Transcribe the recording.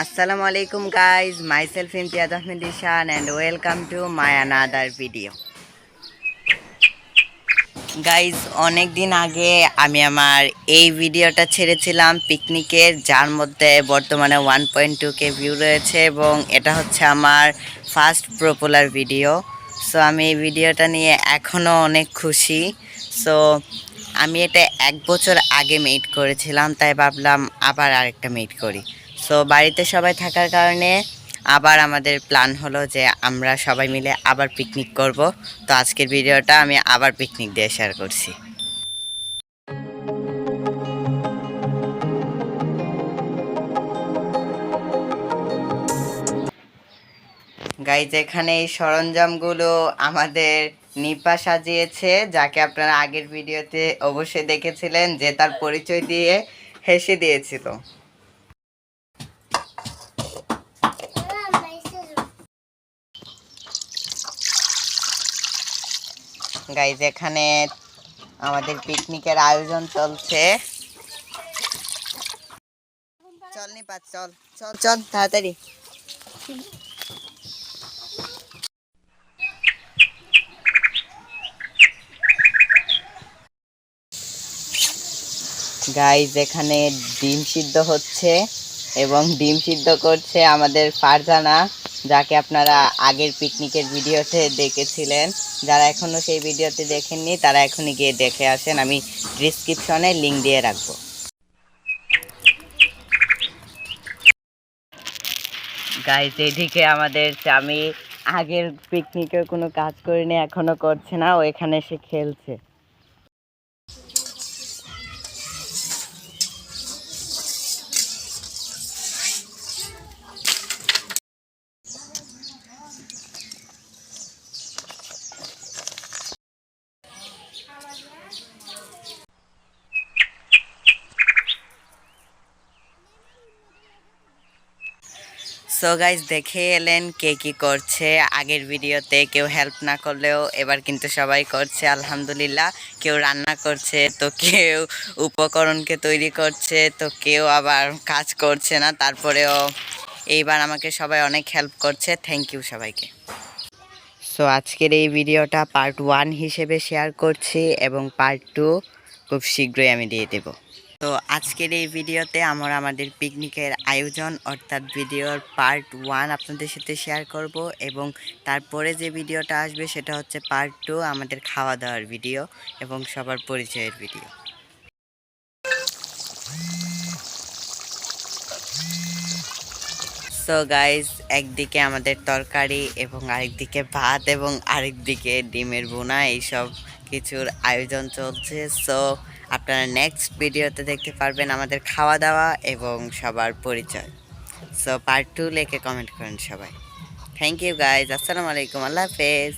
Assalamu alaikum guys, myself Imtiaz Ahmed Ishan and welcome to my another video. Guys অনেক দিন আগে আমি আমার এই ভিডিওটা ছেড়েছিলাম পিকনিকের, যার মধ্যে বর্তমানে 1.2K ভিউ রয়েছে এবং এটা হচ্ছে আমার ফার্স্ট পপুলার ভিডিও। সো আমি এই ভিডিওটা নিয়ে এখনও অনেক খুশি। সো আমি এটা 1 বছর আগে মেড করেছিলাম, তাই ভাবলাম আবার আরেকটা মেড করি। সো বাড়িতে সবাই থাকার কারণে আবার আমাদের প্ল্যান হলো যে আমরা সবাই মিলে আবার পিকনিক করব। তো আজকের ভিডিওটা আমি আবার পিকনিক দিয়ে শেয়ার করছি। গাইজ এখানে এই সরঞ্জামগুলো আমাদের নিপা সাজিয়েছে, যাকে আপনারা আগের ভিডিওতে অবশ্যই দেখেছিলেন, যে তার পরিচয় দিয়ে হেসে দিয়েছিল। গাইজ এখানে আমাদের পিকনিকের আয়োজন চলছে। চল নিপা, চল চল চল তাড়াতাড়ি। গাইজ এখানে ডিম সিদ্ধ হচ্ছে এবং ডিম সিদ্ধ করছে আমাদের ফারজানা, যাকে আপনারা আগের পিকনিকের ভিডিওতে দেখেছিলেন। যারা এখনও সেই ভিডিওতে দেখেননি তারা এখনই গিয়ে দেখে আসেন, আমি ডিসক্রিপশনে লিঙ্ক দিয়ে রাখবো। গাইজ এদিকে আমাদের স্বামী আগের পিকনিকের কোনো কাজ করিনি, এখনও করছে না, ও এখানে এসে খেলছে। সো গাইজ দেখে এলেন কে কী করছে। আগের ভিডিওতে কেউ হেল্প না করলেও এবার কিন্তু সবাই করছে আলহামদুলিল্লাহ। কেউ রান্না করছে, তো কেউ উপকরণকে তৈরি করছে, তো কেউ আবার কাজ করছে না। তারপরেও এইবার আমাকে সবাই অনেক হেল্প করছে, থ্যাংক ইউ সবাইকে। সো আজকের এই ভিডিওটা পার্ট 1 হিসেবে শেয়ার করছি এবং পার্ট 2 খুব শীঘ্রই আমি দিয়ে দেব। তো আজকের এই ভিডিওতে আমরা আমাদের পিকনিকের আয়োজন অর্থাৎ ভিডিওর পার্ট 1 আপনাদের সাথে শেয়ার করব এবং তারপরে যে ভিডিওটা আসবে সেটা হচ্ছে পার্ট 2 আমাদের খাওয়া দাওয়ার ভিডিও এবং সবার পরিচয়ের ভিডিও। সো গাইজ একদিকে আমাদের তরকারি এবং আরেকদিকে ভাত এবং আরেকদিকে ডিমের বোনা, এইসব কিছুর আয়োজন চলছে। সো আপনারা নেক্সট ভিডিওতে দেখতে পারবেন আমাদের খাওয়া দাওয়া এবং সবার পরিচয়। সো পার্ট 2 লিখে কমেন্ট করেন সবাই। থ্যাংক ইউ গাইজ, আসসালামু আলাইকুম, আল্লাহ হাফেজ।